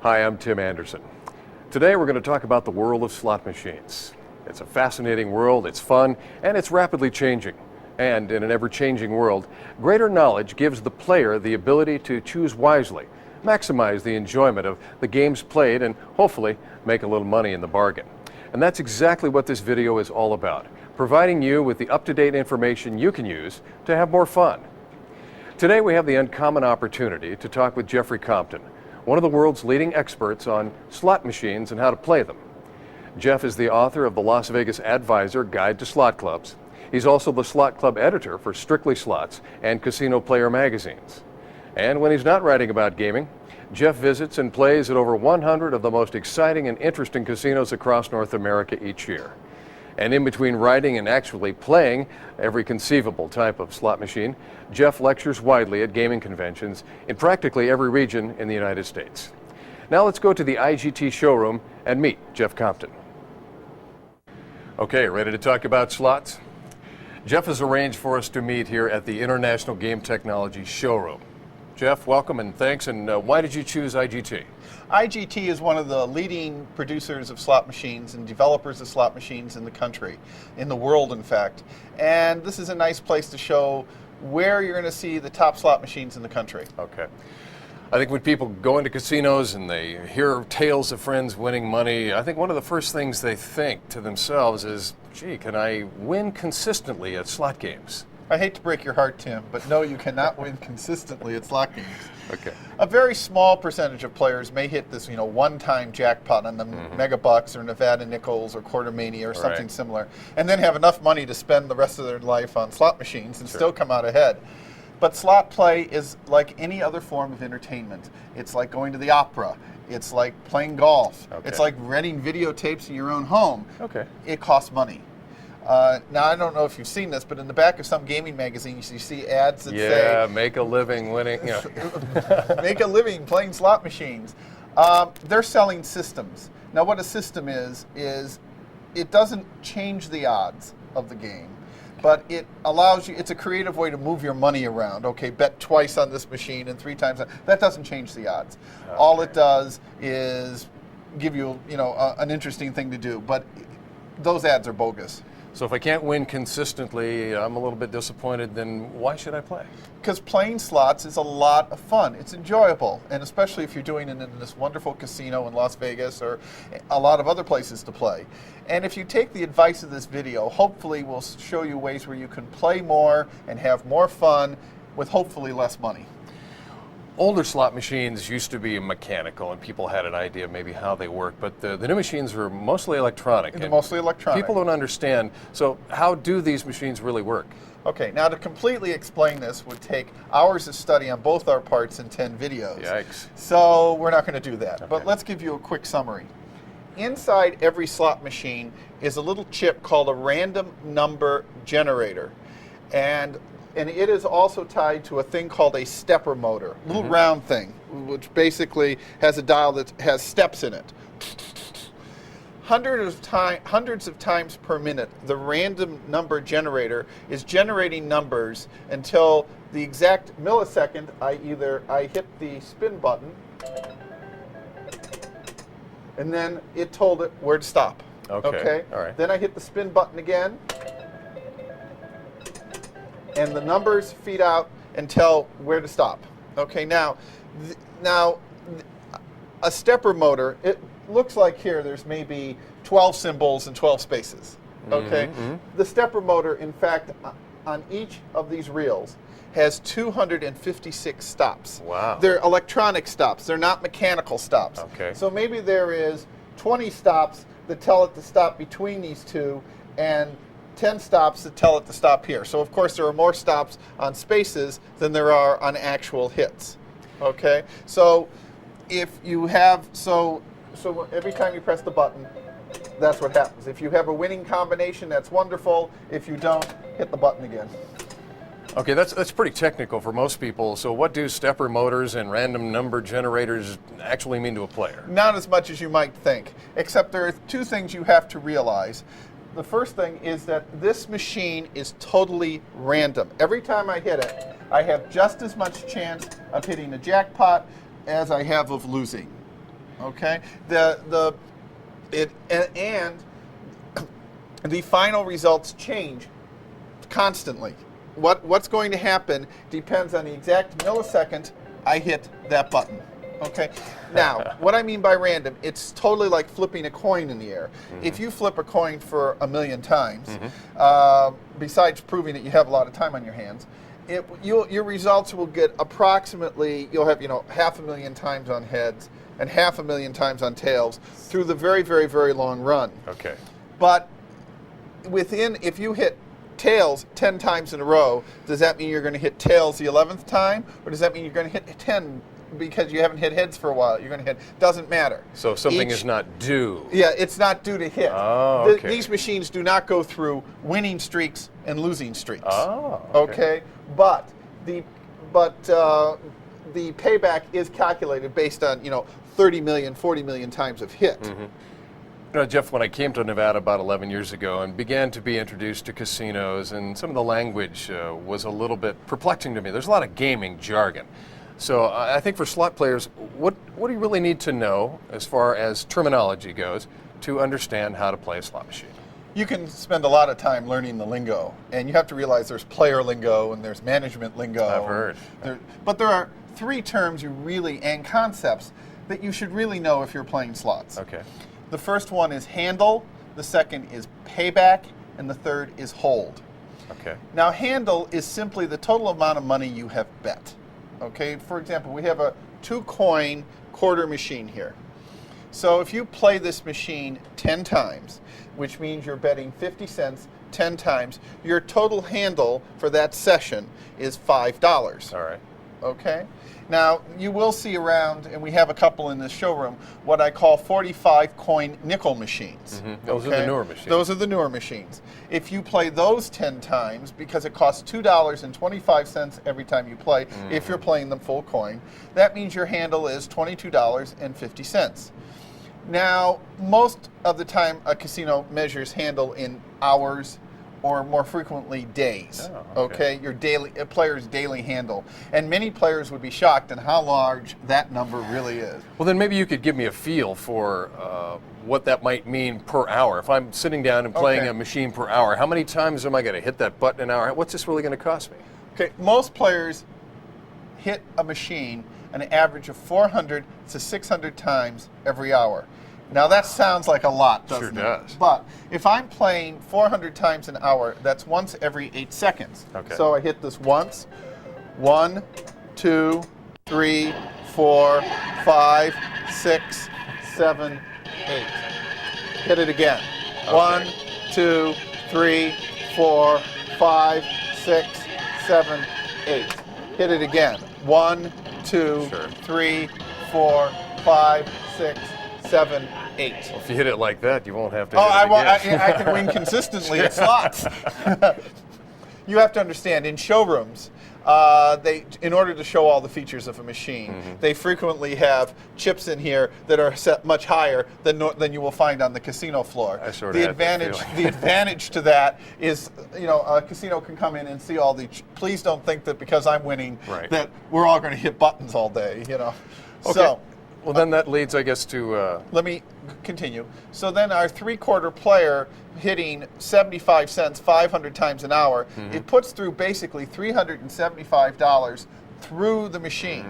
Hi, I'm Tim Anderson. Today we're going to talk about the world of slot machines. It's a fascinating world, it's fun, and it's rapidly changing. And in an ever-changing world, greater knowledge gives the player the ability to choose wisely, maximize the enjoyment of the games played, and hopefully make a little money in the bargain. And that's exactly what this video is all about, providing you with the up-to-date information you can use to have more fun. Today we have the uncommon opportunity to talk with Jeffrey Compton, one of the world's leading experts on slot machines and how to play them. Jeff is the author of the Las Vegas Advisor Guide to Slot Clubs. He's also the slot club editor for Strictly Slots and Casino Player magazines. And when he's not writing about gaming, Jeff visits and plays at over 100 of the most exciting and interesting casinos across North America each year. And in between writing and actually playing every conceivable type of slot machine, Jeff lectures widely at gaming conventions in practically every region in the United States. Now let's go to the IGT showroom and meet Jeff Compton. Okay, ready to talk about slots? Jeff has arranged for us to meet here at the International Game Technology showroom. Jeff, welcome and thanks. And why did you choose IGT? IGT is one of the leading producers of slot machines and developers of slot machines in the country, in the world in fact. And this is a nice place to show where you're going to see the top slot machines in the country. Okay. I think when people go into casinos and they hear tales of friends winning money, I think one of the first things they think to themselves is, gee, can I win consistently at slot games? I hate to break your heart, Tim, but no, you cannot win consistently at slot games. Okay. A very small percentage of players may hit this, one-time jackpot on the Mega Bucks or Nevada Nickels or Quartermania or something similar, and then have enough money to spend the rest of their life on slot machines and still come out ahead. But slot play is like any other form of entertainment. It's like going to the opera. It's like playing golf. Okay. It's like renting videotapes in your own home. Okay. It costs money. Now, I don't know if you've seen this, but in the back of some gaming magazines, you see ads that say, make a living winning. make a living playing slot machines. They're selling systems. Now, what a system is it doesn't change the odds of the game, but it allows you, it's a creative way to move your money around. Okay, bet twice on this machine and 3 times. That doesn't change the odds. Okay. All it does is give you, an interesting thing to do, but those ads are bogus. So if I can't win consistently, I'm a little bit disappointed, then why should I play? Because playing slots is a lot of fun. It's enjoyable, and especially if you're doing it in this wonderful casino in Las Vegas or a lot of other places to play. And if you take the advice of this video, hopefully we'll show you ways where you can play more and have more fun with hopefully less money. Older slot machines used to be mechanical, and people had an idea of maybe how they work, but the new machines were mostly electronic. They're mostly electronic. People don't understand. So how do these machines really work? Okay, now to completely explain this would take hours of study on both our parts and 10 videos. Yikes. So we're not going to do that, Okay. but let's give you a quick summary. Inside every slot machine is a little chip called a random number generator. And it is also tied to a thing called a stepper motor, a little round thing, which basically has a dial that has steps in it. Hundreds of times per minute, the random number generator is generating numbers until the exact millisecond I hit the spin button, and then it told it where to stop. Okay. All right. Then I hit the spin button again, and the numbers feed out and tell where to stop. Okay, now a stepper motor, it looks like here there's maybe 12 symbols and 12 spaces. Okay, The stepper motor, in fact, on each of these reels has 256 stops. Wow. They're electronic stops. They're not mechanical stops. Okay. So maybe there is 20 stops that tell it to stop between these two, and 10 stops that tell it to stop here. So of course there are more stops on spaces than there are on actual hits. Okay? So if you have, so every time you press the button, that's what happens. If you have a winning combination, that's wonderful. If you don't, hit the button again. Okay, that's pretty technical for most people. So what do stepper motors and random number generators actually mean to a player? Not as much as you might think, except there are 2 things you have to realize. The first thing is that this machine is totally random. Every time I hit it, I have just as much chance of hitting a jackpot as I have of losing. Okay, and the final results change constantly. What's going to happen depends on the exact millisecond I hit that button. Okay. Now, what I mean by random, it's totally like flipping a coin in the air. If you flip a coin for 1,000,000 times, besides proving that you have a lot of time on your hands, your results will get approximately, you'll have 500,000 times on heads and 500,000 times on tails through the very, very, very long run. Okay. But if you hit tails 10 times in a row, does that mean you're going to hit tails the 11th time? Or does that mean you're going to hit 10 because you haven't hit heads for a while? You're going to hit, doesn't matter. So if something is not due. Yeah, it's not due to hit. Oh, okay. These machines do not go through winning streaks and losing streaks. Oh, okay. But the payback is calculated based on 30 million, 40 million times of hit. Jeff, when I came to Nevada about 11 years ago and began to be introduced to casinos, and some of the language was a little bit perplexing to me. There's a lot of gaming jargon. So I think for slot players, what do you really need to know as far as terminology goes to understand how to play a slot machine? You can spend a lot of time learning the lingo, and you have to realize there's player lingo and there's management lingo. I've heard. But there are 3 terms and concepts that you should really know if you're playing slots. Okay. The first one is handle, the second is payback, and the third is hold. Okay. Now, handle is simply the total amount of money you have bet. Okay, for example, we have a 2-coin quarter machine here. So if you play this machine 10 times, which means you're betting 50 cents 10 times, your total handle for that session is $5. All right. Okay? Now, you will see around, and we have a couple in this showroom, what I call 45-coin nickel machines. Those are the newer machines. Those are the newer machines. If you play those 10 times, because it costs $2.25 every time you play, if you're playing them full coin, that means your handle is $22.50. Now, most of the time, a casino measures handle in hours, or more frequently days. Oh, okay, your player's daily handle, and many players would be shocked at how large that number really is. Well, then maybe you could give me a feel for what that might mean per hour. If I'm sitting down and playing a machine per hour, how many times am I going to hit that button an hour? What's this really going to cost me? Okay, most players hit a machine an average of 400 to 600 times every hour. Now that sounds like a lot, doesn't it? Sure does. But if I'm playing 400 times an hour, that's once every 8 seconds. Okay. So I hit this once. 1, 2, 3, 4, 5, 6, 7, 8. Hit it again. Okay. 1, 2, 3, 4, 5, 6, 7, 8. Hit it again. 1, 2, 3, 4, 5, 6, 7, 8. Well, if you hit it like that, you won't have to hit it again. I can win consistently at slots. You have to understand, in showrooms, in order to show all the features of a machine, they frequently have chips in here that are set much higher than you will find on the casino floor. I sort of had that feeling. The advantage to that is, a casino can come in and see all the. Please don't think that because I'm winning that we're all going to hit buttons all day. Okay. So. Well, then that leads, I guess, to... Let me continue. So then our 3/4 player hitting 75 cents 500 times an hour, it puts through basically $375 through the machine,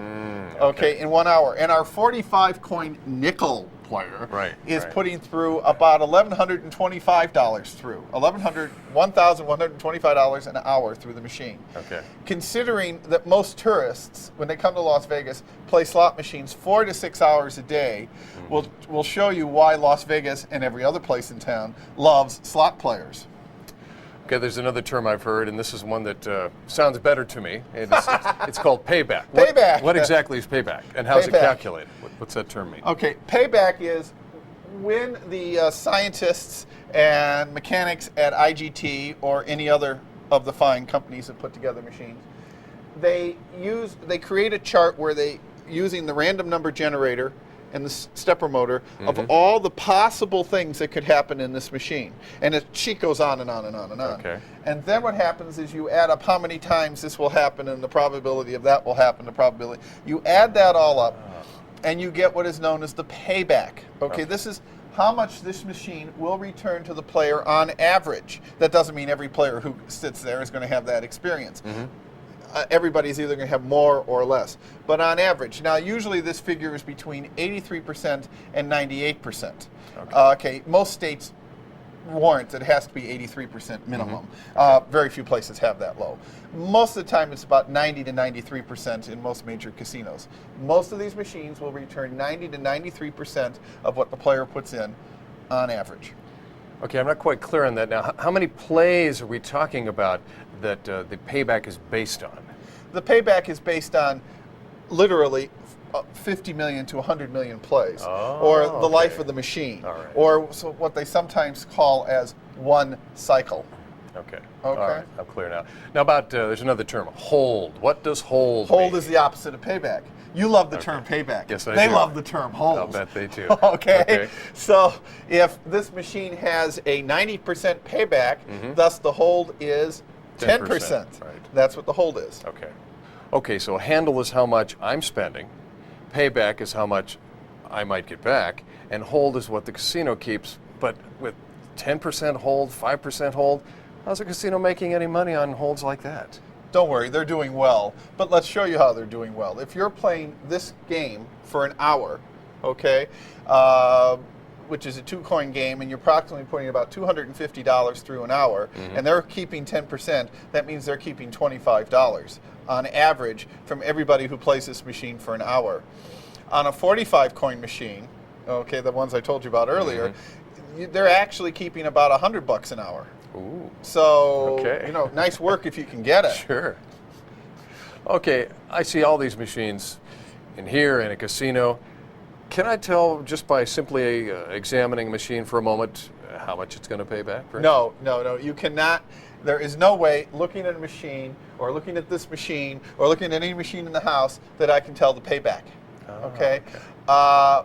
okay, in 1 hour. And our 45-coin nickel player is putting through about $1,125 through. $1,125 an hour through the machine. Okay. Considering that most tourists, when they come to Las Vegas, play slot machines 4 to 6 hours a day, will show you why Las Vegas and every other place in town loves slot players. Okay, there's another term I've heard, and this is one that sounds better to me. It's called payback. Payback. What exactly is payback, and how's it calculated? What's that term mean? Okay, payback is when the scientists and mechanics at IGT or any other of the fine companies that put together machines, they create a chart where they, using the random number generator and the stepper motor, of all the possible things that could happen in this machine. And the sheet goes on and on and on and on. Okay. And then what happens is you add up how many times this will happen and the probability of that will happen, the probability. You add that all up, and you get what is known as the payback. Okay, Okay. this is how much this machine will return to the player on average. That doesn't mean every player who sits there is going to have that experience. Everybody's either going to have more or less, but on average. Now, usually this figure is between 83% and 98%. Okay, most states warrant that it has to be 83% minimum. Very few places have that low. Most of the time it's about 90 to 93% in most major casinos. Most of these machines will return 90 to 93% of what the player puts in on average. Okay, I'm not quite clear on that now. How many plays are we talking about that the payback is based on? The payback is based on literally 50 million to 100 million plays, or the life of the machine, or so what they sometimes call as one cycle. Okay. Okay. All right, I'm clear now. Now about, there's another term, hold. What does hold Hold mean? is the opposite of payback. You love the term payback. Yes, I They do. love the term hold. I'll bet they do. Okay. So if this machine has a 90% payback, thus the hold is 10%. Right. That's what the hold is. Okay. Okay, so handle is how much I'm spending, payback is how much I might get back, and hold is what the casino keeps. But with 10% hold, 5% hold, how's a casino making any money on holds like that? Don't worry, they're doing well. But let's show you how they're doing well. If you're playing this game for an hour, okay, which is a 2-coin game, and you're approximately putting about $250 through an hour, and they're keeping 10%, that means they're keeping $25 on average from everybody who plays this machine for an hour. On a 45-coin machine, okay, the ones I told you about earlier, they're actually keeping about $100 an hour. Ooh. So, Okay. you know, nice work if you can get it. Sure. Okay, I see all these machines in here in a casino. Can I tell just by simply examining a machine for a moment how much it's going to pay back? No, you cannot. There is no way looking at a machine or looking at this machine or looking at any machine in the house that I can tell the payback. Okay?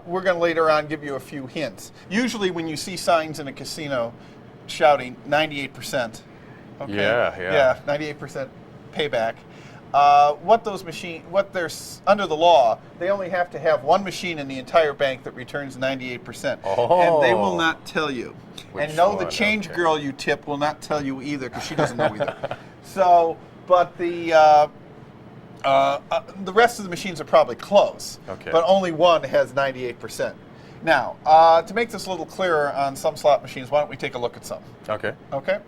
We're going to later on give you a few hints. Usually when you see signs in a casino shouting 98%, okay? Yeah. 98% payback. What they're under the law, they only have to have one machine in the entire bank that returns 98%, and they will not tell you. Which and no, the one? change Okay. girl you tip will not tell you either because she doesn't know either. So, but the rest of the machines are probably close, Okay. but only one has 98%. Now, to make this a little clearer on some slot machines, why don't we take a look at some? Okay. Okay?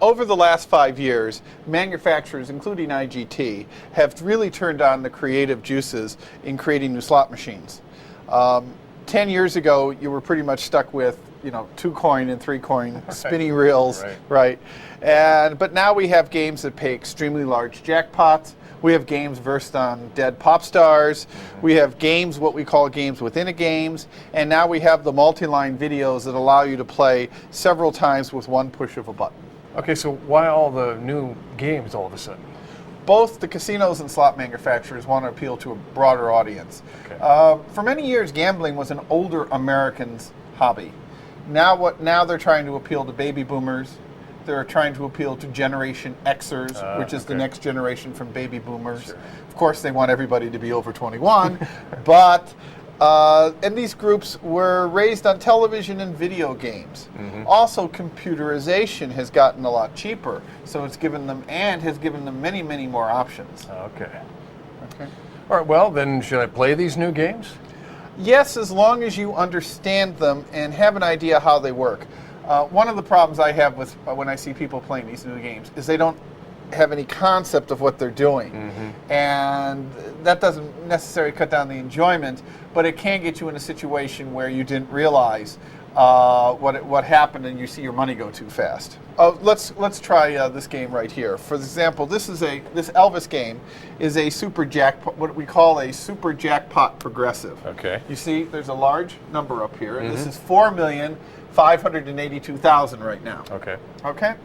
Over the last 5 years, manufacturers, including IGT, have really turned on the creative juices in creating new slot machines. 10 years ago, you were pretty much stuck with, 2-coin and 3-coin spinning reels, right? But now we have games that pay extremely large jackpots. We have games versed on dead pop stars. We have games, what we call games within a games. And now we have the multi-line videos that allow you to play several times with one push of a button. Okay, so why all the new games all of a sudden? Both the casinos and slot manufacturers want to appeal to a broader audience. Okay. For many years, gambling was an older American's hobby. Now they're trying to appeal to baby boomers. They're trying to appeal to Generation Xers, which is the next generation from baby boomers. Sure. Of course, they want everybody to be over 21, but and these groups were raised on television and video games. Also, computerization has gotten a lot cheaper, so has given them many, many more options. Okay. All right, well, then should I play these new games? Yes, as long as you understand them and have an idea how they work. One of the problems I have with when I see people playing these new games is they don't have any concept of what they're doing. And that doesn't necessarily cut down the enjoyment, but it can get you in a situation where you didn't realize what happened and you see your money go too fast. Let's try this game right here. For example, this Elvis game is a super jackpot, what we call a super jackpot progressive. Okay. You see, there's a large number up here, and this is 4,582,000 right now. Okay. Okay.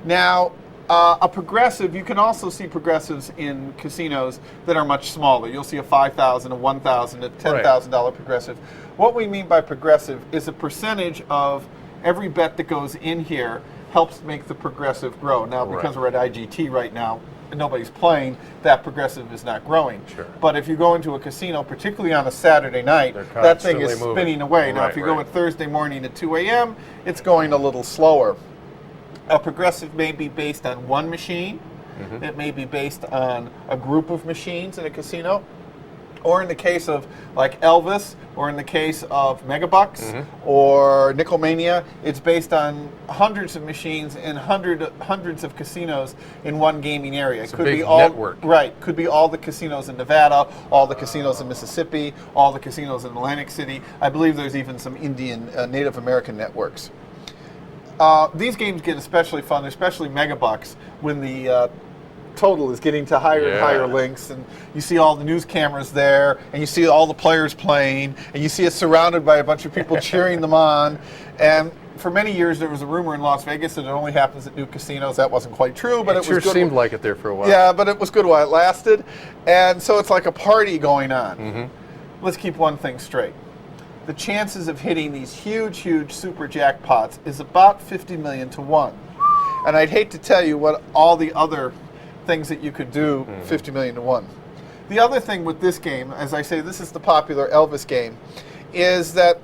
Now, a progressive, you can also see progressives in casinos that are much smaller. You'll see a $5,000, a $1,000, a $10,000 progressive. What we mean by progressive is a percentage of every bet that goes in here helps make the progressive grow. Now, because we're at IGT right now, nobody's playing, that progressive is not growing. Sure. But if you go into a casino, particularly on a Saturday night, They're that thing is constantly spinning moving. away. Now, Right, if you go right. at Thursday morning at 2 a.m., it's going a little slower. A progressive may be based on one machine. It may be based on a group of machines in a casino. Or in the case of like Elvis, or in the case of Megabucks, or Nickelmania, it's based on hundreds of machines in hundreds of casinos in one gaming area. It's It a could big be all network. right. Could be all the casinos in Nevada, all the casinos in Mississippi, all the casinos in Atlantic City. I believe there's even some Indian, Native American networks. These games get especially fun, especially Megabucks, when the total is getting to higher and higher links, and you see all the news cameras there, and you see all the players playing, and you see it surrounded by a bunch of people cheering them on. And for many years, there was a rumor in Las Vegas that it only happens at new casinos. That wasn't quite true, but it Sure was good. seemed like it there for a while. Yeah, but it was good while it lasted. And so it's like a party going on. Let's keep one thing straight. The chances of hitting these huge, huge super jackpots is about 50 million to 1. And I'd hate to tell you what all the other things that you could do 50 million to 1. The other thing with this game, as I say, this is the popular Elvis game, is that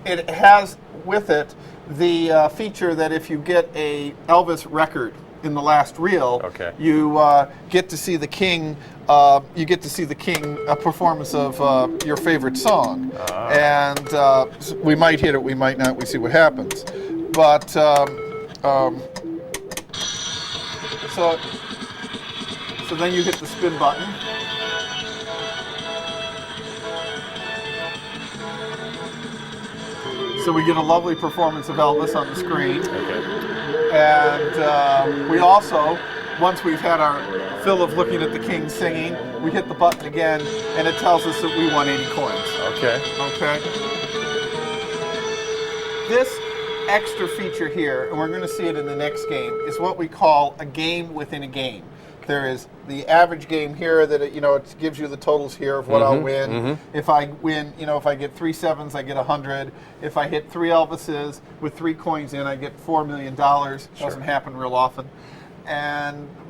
it has with it the feature that if you get a Elvis record in the last reel, you get to see the king. You get to see the king a performance of your favorite song, and we might hit it, we might not. We see what happens, but. So then you hit the spin button. So we get a lovely performance of Elvis on the screen. And we also, once we've had our fill of looking at the king singing, we hit the button again, and it tells us that we won 80 coins. Okay. This extra feature here, and we're going to see it in the next game, is what we call a game within a game. There is the average game here that it gives you the totals here of what I'll win. If I win, if I get 3 sevens, I get 100. If I hit 3 Elvises with 3 coins in, I get $4 million. Doesn't happen real often.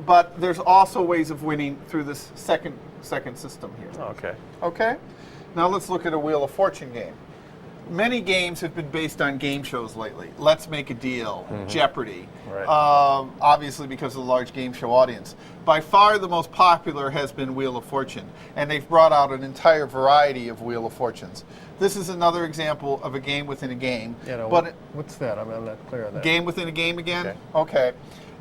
But there's also ways of winning through this second system here. Okay. Now let's look at a Wheel of Fortune game. Many games have been based on game shows lately. Let's Make a Deal, Jeopardy, obviously because of the large game show audience. By far the most popular has been Wheel of Fortune, and they've brought out an entire variety of Wheel of Fortunes. This is another example of a game within a game. What's that? I'm not clear on that. Game within a game again? Okay.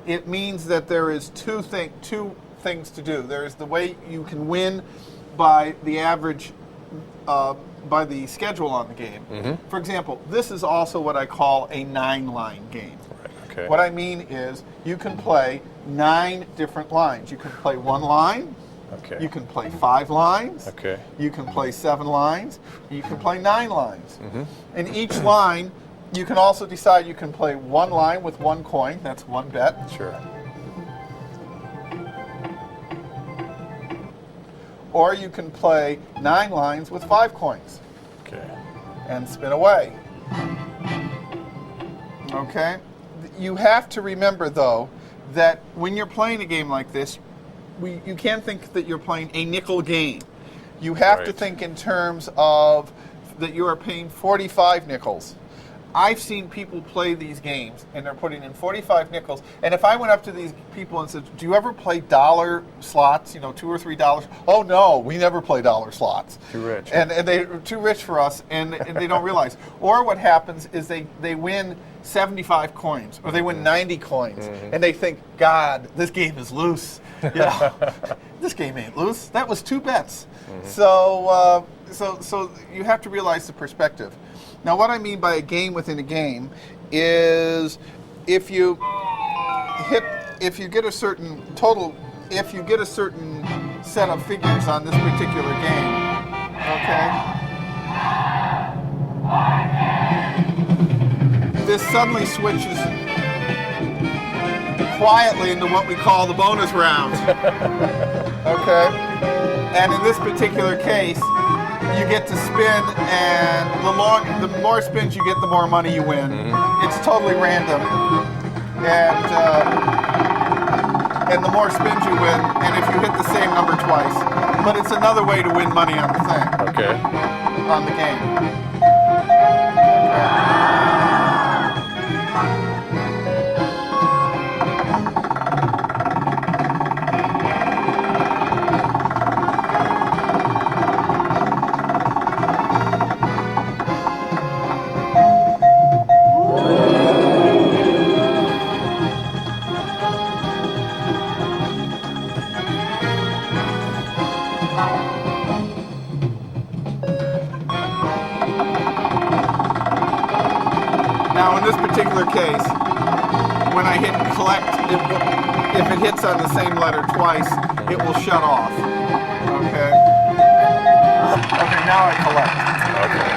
It means that there is two things to do. There is the way you can win by the average by the schedule on the game. For example, this is also what I call a 9-line game. What I mean is you can play 9 different lines. You can play 1 line, you can play 5 lines, you can play 7 lines, you can play 9 lines. In each line, you can also decide you can play 1 line with 1 coin, that's 1 bet. Or you can play 9 lines with 5 coins. And spin away. Okay? You have to remember, though, that when you're playing a game like this, you can't think that you're playing a nickel game. You have to think in terms of that you are paying 45 nickels. I've seen people play these games, and they're putting in 45 nickels. And if I went up to these people and said, "Do you ever play dollar slots? $2 or $3?" Oh no, we never play dollar slots. Too rich. And they're too rich for us, and they don't realize. Or what happens is they win 75 coins, or they win 90 coins, and they think, "God, this game is loose." This game ain't loose. That was 2 bets. So you have to realize the perspective. Now, what I mean by a game within a game is if you get a certain total, if you get a certain set of figures on this particular game, this suddenly switches quietly into what we call the bonus round. And in this particular case, you get to spin, and the more spins you get, the more money you win. It's totally random. And and the more spins you win, and if you hit the same number twice. But it's another way to win money on the thing. Okay. On the game. Now, in this particular case, when I hit collect, if it hits on the same letter twice, it will shut off. Okay. Okay, now I collect. Okay.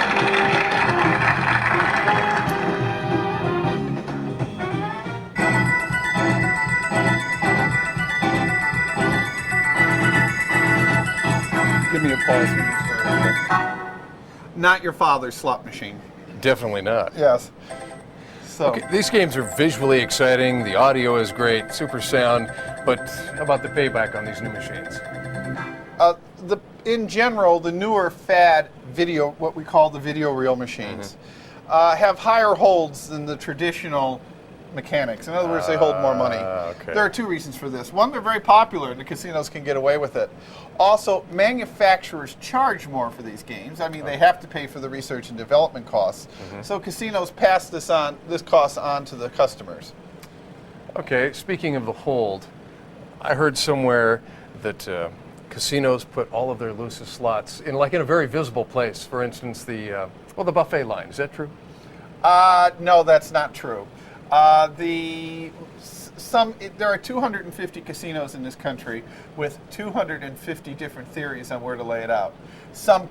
Give me a pause. Not your father's slot machine. Definitely not. Yes. So Okay, these games are visually exciting, the audio is great, super sound, but how about the payback on these new machines? in general, the newer fad video, what we call the video reel machines, have higher holds than the traditional mechanics. In other words, they hold more money. Okay. There are two reasons for this. One, they're very popular and the casinos can get away with it. Also, manufacturers charge more for these games. I mean, they have to pay for the research and development costs. So casinos pass this cost on to the customers. Okay, speaking of the hold, I heard somewhere that casinos put all of their loosest slots in a very visible place. For instance, the buffet line. Is that true? No, that's not true. There are 250 casinos in this country with 250 different theories on where to lay it out. Some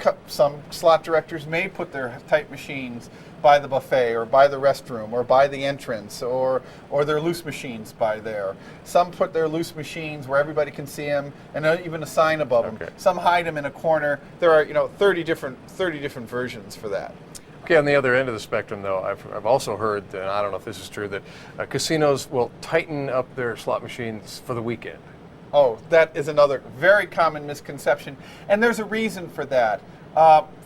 slot directors may put their type machines by the buffet or by the restroom or by the entrance or their loose machines by there. Some put their loose machines where everybody can see them and even a sign above them. Some hide them in a corner. There are 30 different versions for that. Okay, on the other end of the spectrum, though, I've also heard, and I don't know if this is true, that casinos will tighten up their slot machines for the weekend. Oh, that is another very common misconception, and there's a reason for that.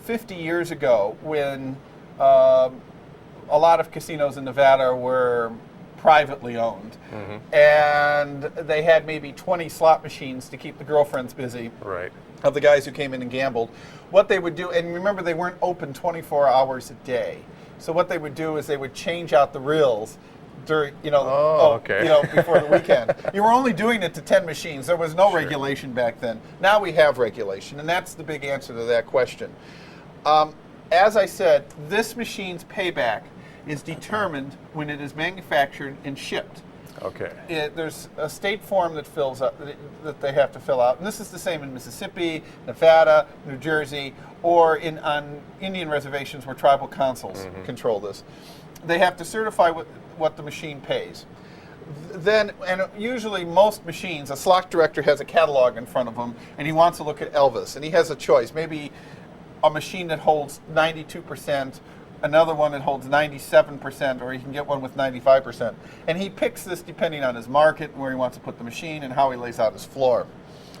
50 years ago, when a lot of casinos in Nevada were privately owned, and they had maybe 20 slot machines to keep the girlfriends busy. Right. Of the guys who came in and gambled. What they would do, and remember they weren't open 24 hours a day. So what they would do is they would change out the reels during, before the weekend. You were only doing it to 10 machines. There was no regulation back then. Now we have regulation, and that's the big answer to that question. As I said, this machine's payback is determined when it is manufactured and shipped. Okay. There's a state form that fills up that they have to fill out, and this is the same in Mississippi, Nevada, New Jersey, or on Indian reservations where tribal councils control this. They have to certify what the machine pays. Then, and usually most machines, a slot director has a catalog in front of him, and he wants to look at Elvis, and he has a choice. Maybe a machine that holds 92%. Another one that holds 97%, or he can get one with 95%. And he picks this depending on his market, where he wants to put the machine, and how he lays out his floor.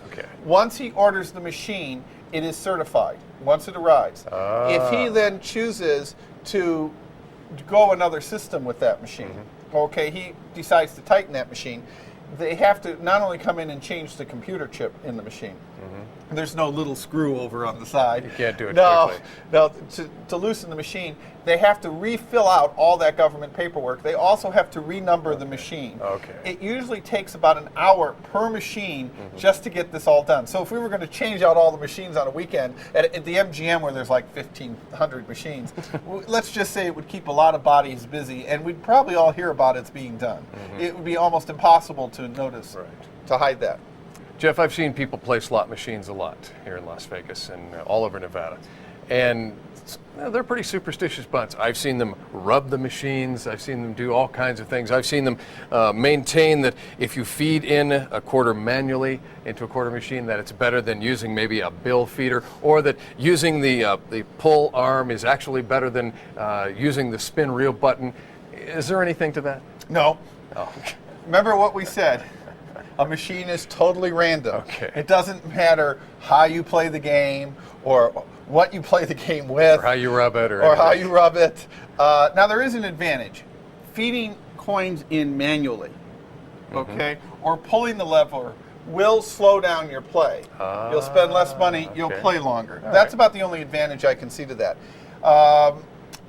Okay. Once he orders the machine, it is certified, once it arrives. If he then chooses to go another system with that machine, he decides to tighten that machine, they have to not only come in and change the computer chip in the machine. There's no little screw over on the side. You can't do it quickly. No, to loosen the machine, they have to refill out all that government paperwork. They also have to renumber the machine. Okay. It usually takes about an hour per machine just to get this all done. So if we were going to change out all the machines on a weekend at the MGM where there's like 1,500 machines, let's just say it would keep a lot of bodies busy, and we'd probably all hear about it's being done. It would be almost impossible to notice, to hide that. Jeff, I've seen people play slot machines a lot here in Las Vegas and all over Nevada. And they're pretty superstitious bunch. I've seen them rub the machines. I've seen them do all kinds of things. I've seen them maintain that if you feed in a quarter manually into a quarter machine, that it's better than using maybe a bill feeder, or that using the pull arm is actually better than using the spin reel button. Is there anything to that? No. Oh. Remember what we said. A machine is totally random. Okay. It doesn't matter how you play the game or what you play the game with. Or how you rub it. Or how you rub it. Now, there is an advantage. Feeding coins in manually, okay, or pulling the lever will slow down your play. You'll spend less money, you'll play longer. That's about the only advantage I can see to that.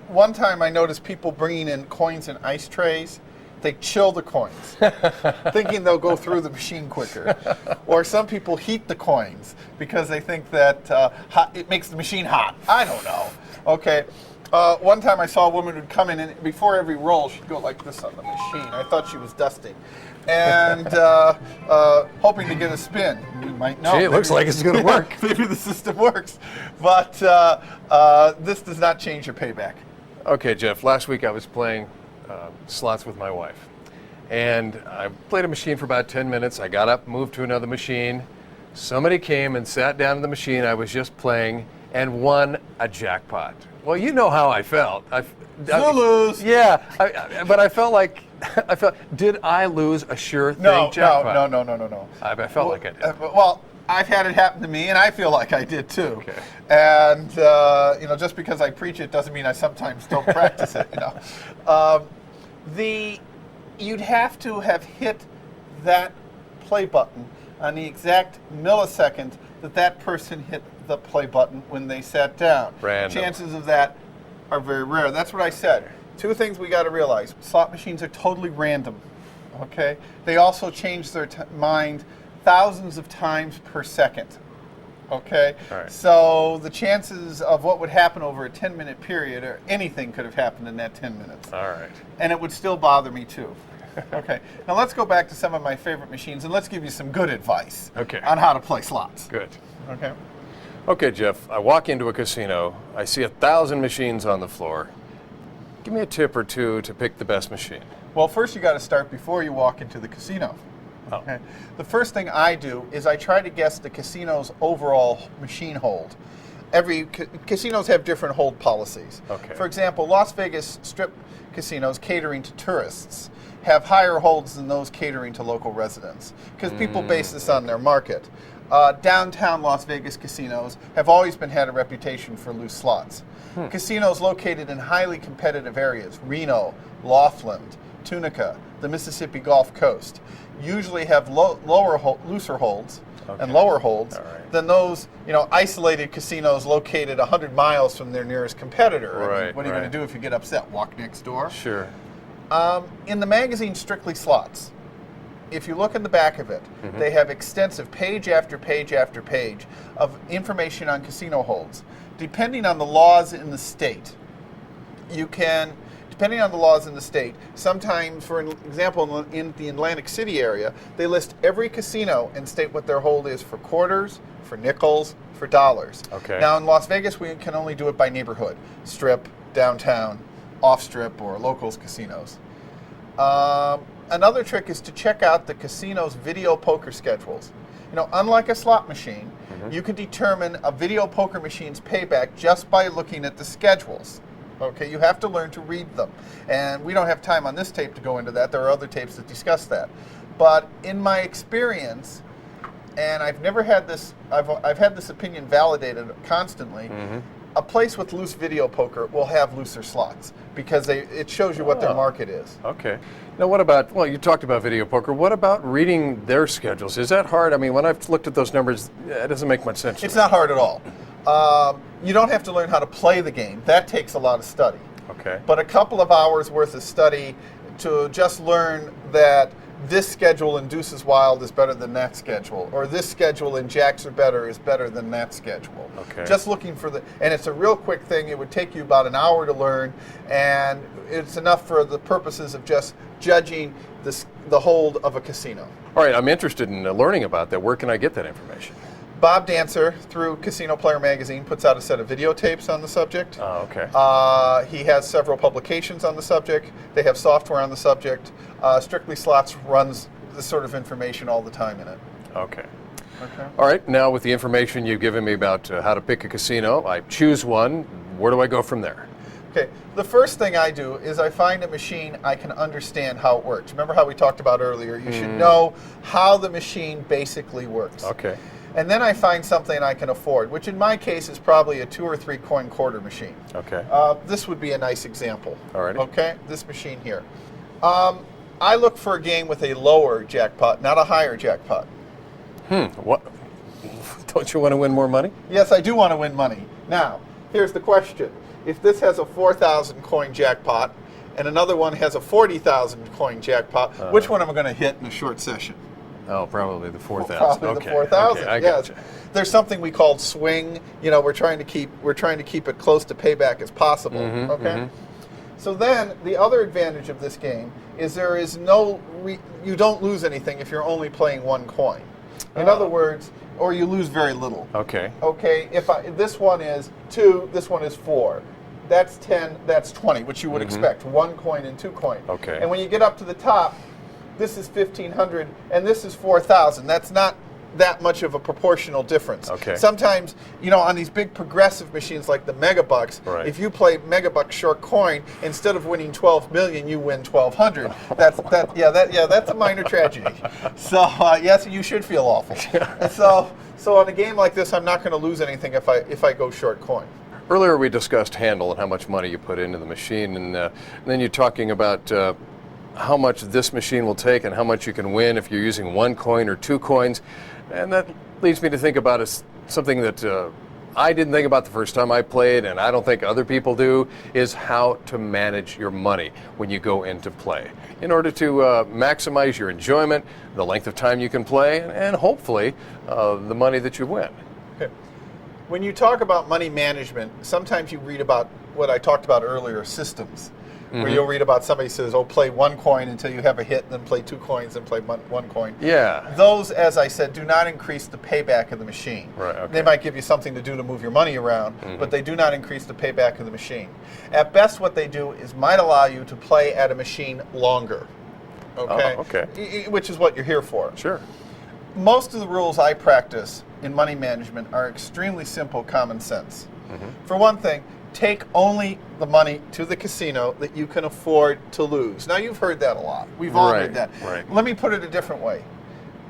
One time I noticed people bringing in coins in ice trays. They chill the coins, thinking they'll go through the machine quicker. Or some people heat the coins because they think that it makes the machine hot. I don't know. Okay. One time I saw a woman who'd come in, and before every roll, she'd go like this on the machine. I thought she was dusting. And hoping to get a spin. You might know. Gee, it looks like it's going to work. Maybe the system works. But this does not change your payback. Okay, Jeff, last week I was playing slots with my wife. And I played a machine for about 10 minutes. I got up, moved to another machine. Somebody came and sat down in the machine I was just playing and won a jackpot. Well, you know how I felt. You lose. Yeah, but I felt like, did I lose a sure thing jackpot? No. I felt like I did. Well, I've had it happen to me, and I feel like I did too. Okay. And just because I preach it doesn't mean I sometimes don't practice it. You'd have to have hit that play button on the exact millisecond that person hit the play button when they sat down. Random. Chances of that are very rare. That's what I said. Two things we got to realize: slot machines are totally random. Okay. They also change their mind thousands of times per second. Okay? Right. So the chances of what would happen over a 10-minute period, or anything could have happened in that 10 minutes. All right. And it would still bother me too. Okay. Now let's go back to some of my favorite machines, and let's give you some good advice on how to play slots. Good. Okay. Okay, Jeff, I walk into a casino. I see 1,000 machines on the floor. Give me a tip or two to pick the best machine. Well, first you got to start before you walk into the casino. Oh. Okay. The first thing I do is I try to guess the casino's overall machine hold. Casinos have different hold policies. Okay. For example, Las Vegas Strip casinos catering to tourists have higher holds than those catering to local residents, because people base this on their market. Downtown Las Vegas casinos have always had a reputation for loose slots. Casinos located in highly competitive areas, Reno, Laughlin, Tunica, the Mississippi Gulf Coast, usually have looser holds and lower holds than those isolated casinos located 100 miles from their nearest competitor. Right, I mean, what are you going to do if you get upset? Walk next door? Sure. In the magazine Strictly Slots, if you look in the back of it, they have extensive page after page after page of information on casino holds. Depending on the laws in the state, sometimes, for example, in the Atlantic City area, they list every casino and state what their hold is for quarters, for nickels, for dollars. Okay. Now in Las Vegas, we can only do it by neighborhood: strip, downtown, off-strip, or locals casinos. Another trick is to check out the casino's video poker schedules. Unlike a slot machine, you can determine a video poker machine's payback just by looking at the schedules. Okay, you have to learn to read them. And we don't have time on this tape to go into that. There are other tapes that discuss that. But in my experience, and I've never had this, I've had this opinion validated constantly, a place with loose video poker will have looser slots because it shows you what their market is. Okay. Now what about, well, you talked about video poker. What about reading their schedules? Is that hard? I mean, when I've looked at those numbers, it doesn't make much sense. It's not hard at all. You don't have to learn how to play the game. That takes a lot of study. Okay. But a couple of hours worth of study to just learn that this schedule in Deuces Wild is better than that schedule, or this schedule in Jacks Are Better is better than that schedule. Okay. Just looking for and it's a real quick thing. It would take you about an hour to learn, and it's enough for the purposes of just judging the hold of a casino. All right, I'm interested in learning about that. Where can I get that information? Bob Dancer, through Casino Player Magazine, puts out a set of videotapes on the subject. Oh, okay. He has several publications on the subject. They have software on the subject. Strictly Slots runs this sort of information all the time in it. Okay. Okay. All right, now with the information you've given me about how to pick a casino, I choose one. Where do I go from there? Okay, the first thing I do is I find a machine I can understand how it works. Remember how we talked about earlier? You should know how the machine basically works. Okay. And then I find something I can afford, which in my case is probably a 2 or 3 coin quarter machine. Okay. This would be a nice example. Alrighty. Okay, this machine here. I look for a game with a lower jackpot, not a higher jackpot. What? Don't you want to win more money? Yes, I do want to win money. Now, here's the question. If this has a 4,000 coin jackpot and another one has a 40,000 coin jackpot, which one am I going to hit in a short session? Oh, probably the 4,000. Probably the 4,000. Okay, I yes. gotcha. There's something we call swing. You know, we're trying to keep it close to payback as possible. Okay. So then the other advantage of this game is there is you don't lose anything if you're only playing 1 coin. In other words, or you lose very little. Okay. Okay. If this one is 2, this one is 4. That's 10. That's 20, which you would expect. 1 coin and 2 coin. Okay. And when you get up to the top, this is 1,500 and this is 4,000. That's not that much of a proportional difference. Okay. Sometimes, you know, on these big progressive machines like the Megabucks, Right. if you play Megabuck short coin, instead of winning 12 million, you win 1,200. That's a minor tragedy. So yes, you should feel awful. And so on a game like this, I'm not going to lose anything if I go short coin. Earlier we discussed handle and how much money you put into the machine, and then you're talking about how much this machine will take and how much you can win if you're using 1 coin or 2 coins. And that leads me to think about something that I didn't think about the first time I played, and I don't think other people do, is how to manage your money when you go into play in order to maximize your enjoyment, the length of time you can play, and hopefully the money that you win. Okay. When you talk about money management, sometimes you read about what I talked about earlier, systems. Where you'll read about somebody says, oh, play 1 coin until you have a hit, then play 2 coins and play 1 coin. Yeah. Those, as I said, do not increase the payback of the machine. Right, okay. They might give you something to do to move your money around, but they do not increase the payback of the machine. At best, what they do is might allow you to play at a machine longer. Okay? Oh, okay. Which is what you're here for. Sure. Most of the rules I practice in money management are extremely simple common sense. For one thing, take only the money to the casino that you can afford to lose. Now, you've heard that a lot. We've all heard that. Right. Let me put it a different way.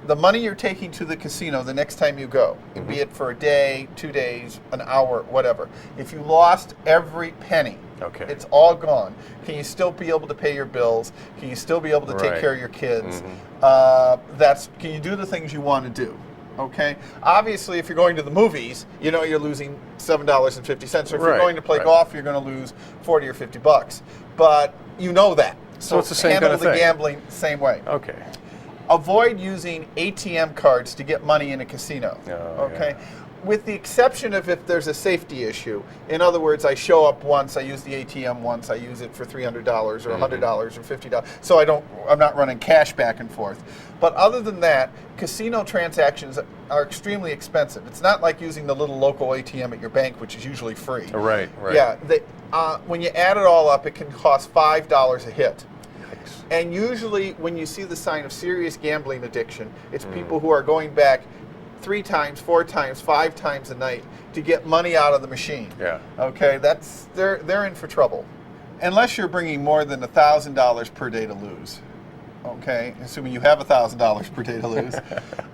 The money you're taking to the casino the next time you go, be it for a day, 2 days, an hour, whatever. If you lost every penny, Okay. it's all gone. Can you still be able to pay your bills? Can you still be able to take Right. care of your kids? Can you do the things you want to do? Okay. Obviously, if you're going to the movies, you know you're losing $7.50. So if you're Right, going to play right. golf, you're going to lose $40 or $50. But you know that. So it's the same handle kind of the thing. gambling the same way. Okay. Avoid using ATM cards to get money in a casino. Oh, Okay. With the exception of if there's a safety issue. In other words, I show up once, I use the ATM once, I use it for $300 or $100 or $50. So I'm not running cash back and forth. But other than that, casino transactions are extremely expensive. It's not like using the little local ATM at your bank, which is usually free. Right. Yeah. When you add it all up, it can cost $5 a hit. Yikes. And usually when you see the sign of serious gambling addiction, it's people who are going back 3 times, 4 times, 5 times a night to get money out of the machine. Yeah. Okay, they're in for trouble. Unless you're bringing more than $1,000 per day to lose. Okay, assuming you have $1,000 per day to lose,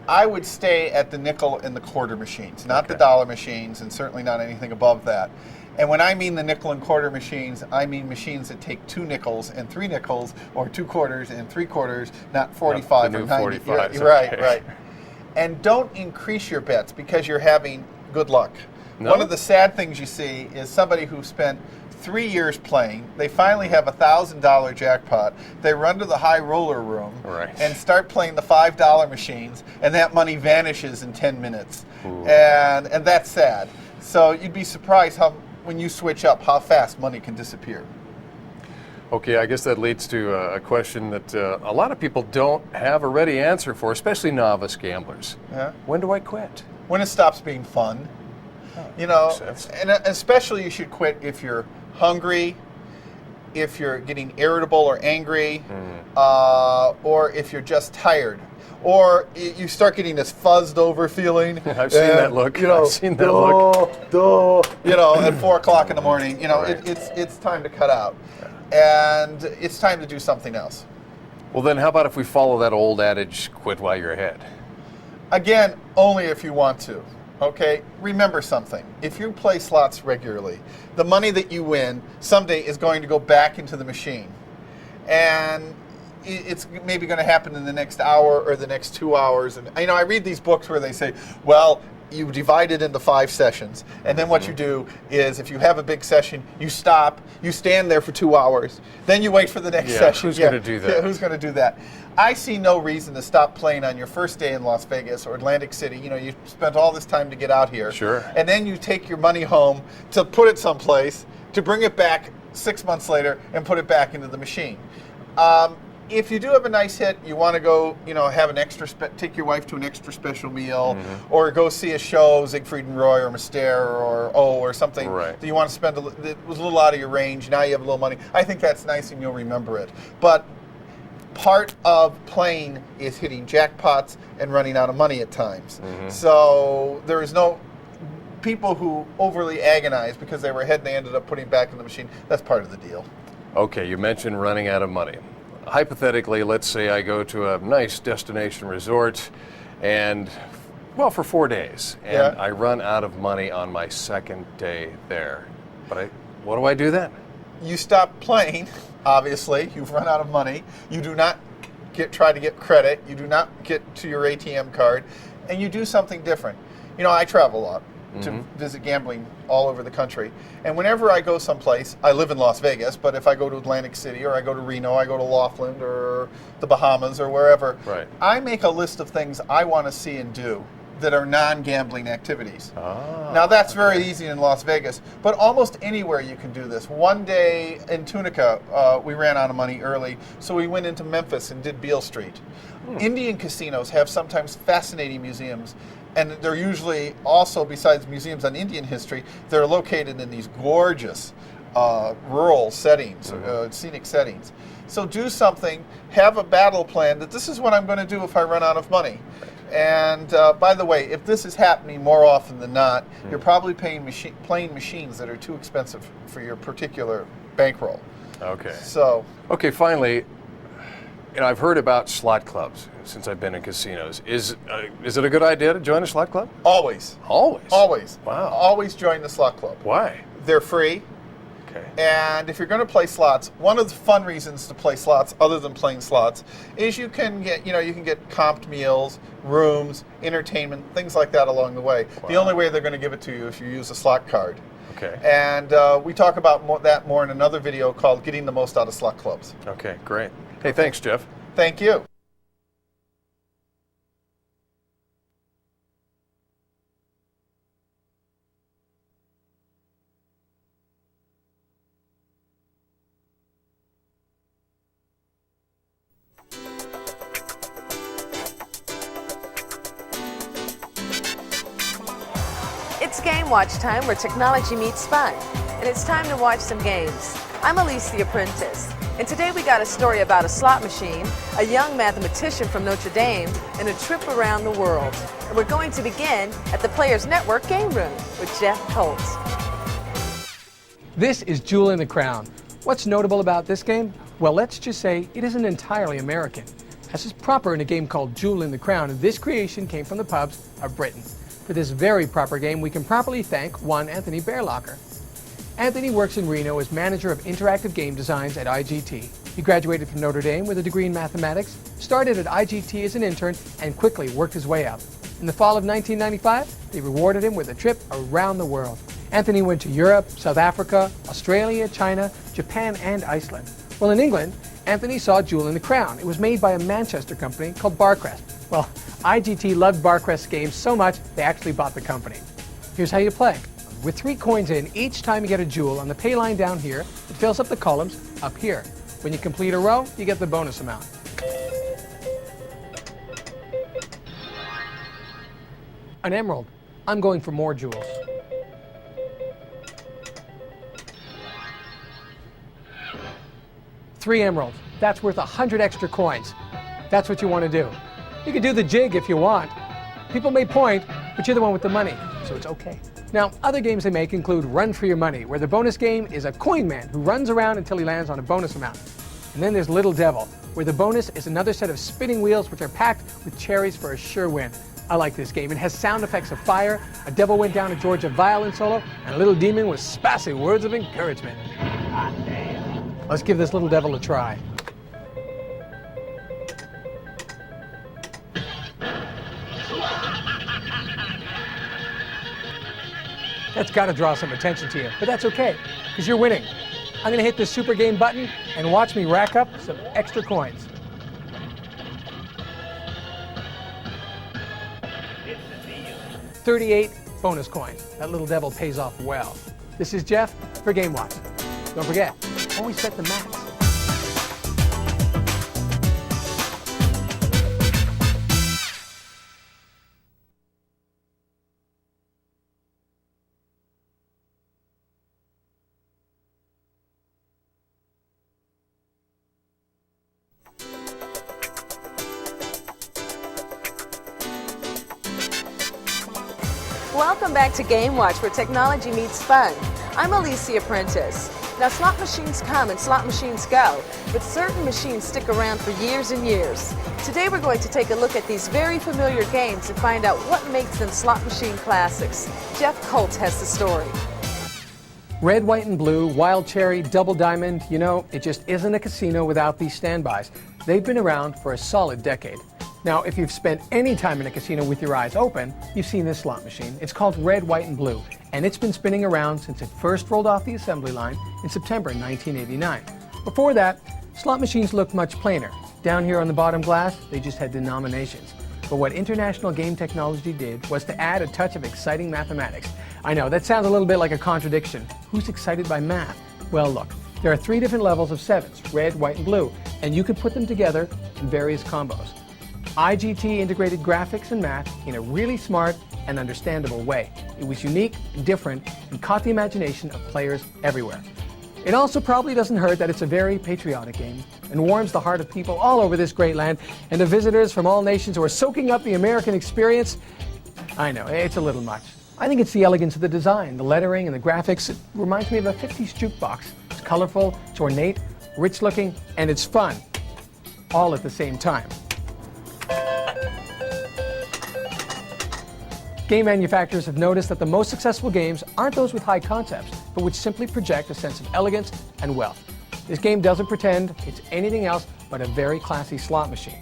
I would stay at the nickel and the quarter machines, not the dollar machines, and certainly not anything above that. And when I mean the nickel and quarter machines, I mean machines that take 2 nickels and 3 nickels, or 2 quarters and 3 quarters, not 45 the or new 90. 45s, Right, okay. right. And don't increase your bets because you're having good luck. No? One of the sad things you see is somebody who spent 3 years playing, they finally have a $1,000 jackpot, they run to the high roller room Right. and start playing the $5 machines, and that money vanishes in 10 minutes. Ooh. And that's sad. So you'd be surprised when you switch up, how fast money can disappear. Okay, I guess that leads to a question that a lot of people don't have a ready answer for, especially novice gamblers. Yeah. When do I quit? When it stops being fun. You know, makes sense. and especially you should quit if you're hungry, if you're getting irritable or angry, or if you're just tired, or you start getting this fuzzed over feeling. I've seen that look. You know, I've seen that look. You know, at 4 o'clock in the morning, you know, Right. it's time to cut out, and it's time to do something else. Well, then how about if we follow that old adage, quit while you're ahead? Again, only if you want to. Okay, remember something. If you play slots regularly, the money that you win someday is going to go back into the machine. And it's maybe going to happen in the next hour or the next 2 hours. And you know, I read these books where they say, well, you divide it into 5 sessions, and then what you do is, if you have a big session, you stop, you stand there for 2 hours, then you wait for the next session. Who's going to do that? Yeah, who's going to do that? I see no reason to stop playing on your first day in Las Vegas or Atlantic City. You know, you spent all this time to get out here. Sure. And then you take your money home to put it someplace, to bring it back 6 months later and put it back into the machine. If you do have a nice hit, you want to go, you know, have an extra, take your wife to an extra special meal, or go see a show, Siegfried and Roy or Mystere or something Right. that you want to spend, that was a little out of your range, now you have a little money. I think that's nice and you'll remember it. But part of playing is hitting jackpots and running out of money at times. So there is no people who overly agonize because they were ahead and they ended up putting back in the machine. That's part of the deal. Okay, you mentioned running out of money. Hypothetically, let's say I go to a nice destination resort and, well, for 4 days, and I run out of money on my second day there. But what do I do then? You stop playing, obviously. You've run out of money. You do not try to get credit. You do not get to your ATM card, and you do something different. You know, I travel a lot to visit gambling all over the country, and whenever I go someplace, I live in Las Vegas, but if I go to Atlantic City or I go to Reno, I go to Laughlin or the Bahamas or wherever, Right. I make a list of things I want to see and do that are non-gambling activities. Now that's very easy in Las Vegas, but almost anywhere you can do this. One day in Tunica, we ran out of money early, so we went into Memphis and did Beale Street. Indian casinos have sometimes fascinating museums, and they're usually also, besides museums on Indian history, they're located in these gorgeous rural settings, scenic settings. So do something, have a battle plan that this is what I'm going to do if I run out of money. And by the way, if this is happening more often than not, you're probably playing machines that are too expensive for your particular bankroll. Okay. So, Okay, finally, you know, I've heard about slot clubs since I've been in casinos. Is it a good idea to join a slot club? always, Always. always, Wow. always join the slot club. Why? They're free. Okay. And if you're going to play slots, one of the fun reasons to play slots, other than playing slots, is you can get comped meals, rooms, entertainment, things like that along the way. The only way they're going to give it to you is if you use a slot card. Okay. And we talk about that more in another video called Getting the Most Out of Slot Clubs. Okay, great. Hey, thanks, Jeff. Thank you. It's Game Watch time, where technology meets fun, and it's time to watch some games. I'm Elise the Apprentice, and today we got a story about a slot machine, a young mathematician from Notre Dame, and a trip around the world. And we're going to begin at the Players Network Game Room with Jeff Colt. This is Jewel in the Crown. What's notable about this game? Well, let's just say it isn't entirely American. As is proper in a game called Jewel in the Crown, this creation came from the pubs of Britain. For this very proper game, we can properly thank one Anthony Bearlocker. Anthony works in Reno as manager of interactive game designs at IGT. He graduated from Notre Dame with a degree in mathematics, started at IGT as an intern, and quickly worked his way up. In the fall of 1995, they rewarded him with a trip around the world. Anthony went to Europe, South Africa, Australia, China, Japan, and Iceland. Well, in England, Anthony saw Jewel in the Crown. It was made by a Manchester company called Barcrest. Well, IGT loved Barcrest's games so much, they actually bought the company. Here's how you play. With 3 coins in, each time you get a jewel on the pay line down here, it fills up the columns up here. When you complete a row, you get the bonus amount. An emerald. I'm going for more jewels. 3 emeralds. That's worth 100 extra coins. That's what you want to do. You can do the jig if you want. People may point, but you're the one with the money, so it's okay. Now, other games they make include Run for Your Money, where the bonus game is a coin man who runs around until he lands on a bonus amount. And then there's Little Devil, where the bonus is another set of spinning wheels which are packed with cherries for a sure win. I like this game. It has sound effects of fire, a devil went down a Georgia violin solo, and a little demon with spassy words of encouragement. Let's give this Little Devil a try. That's got to draw some attention to you, but that's okay, because you're winning. I'm going to hit this super game button and watch me rack up some extra coins. $38 bonus coins. That Little Devil pays off well. This is Jeff for Game Watch. Don't forget, always set the max. Welcome back to Game Watch, where technology meets fun. I'm Alicia Prentice. Now, slot machines come and slot machines go, but certain machines stick around for years and years. Today we're going to take a look at these very familiar games and find out what makes them slot machine classics. Jeff Colt has the story. Red, white, and blue, wild cherry, double diamond, you know, it just isn't a casino without these standbys. They've been around for a solid decade. Now, if you've spent any time in a casino with your eyes open, you've seen this slot machine. It's called Red, White, and Blue, and it's been spinning around since it first rolled off the assembly line in September 1989. Before that, slot machines looked much plainer. Down here on the bottom glass, they just had denominations. But what International Game Technology did was to add a touch of exciting mathematics. I know, that sounds a little bit like a contradiction. Who's excited by math? Well, look, there are 3 different levels of sevens, red, white, and blue, and you could put them together in various combos. IGT integrated graphics and math in a really smart and understandable way. It was unique, different, and caught the imagination of players everywhere. It also probably doesn't hurt that it's a very patriotic game and warms the heart of people all over this great land and of visitors from all nations who are soaking up the American experience. I know, it's a little much. I think it's the elegance of the design, the lettering, and the graphics. It reminds me of a 50s jukebox. It's colorful, it's ornate, rich looking, and it's fun, all at the same time. Game manufacturers have noticed that the most successful games aren't those with high concepts, but which simply project a sense of elegance and wealth. This game doesn't pretend it's anything else but a very classy slot machine.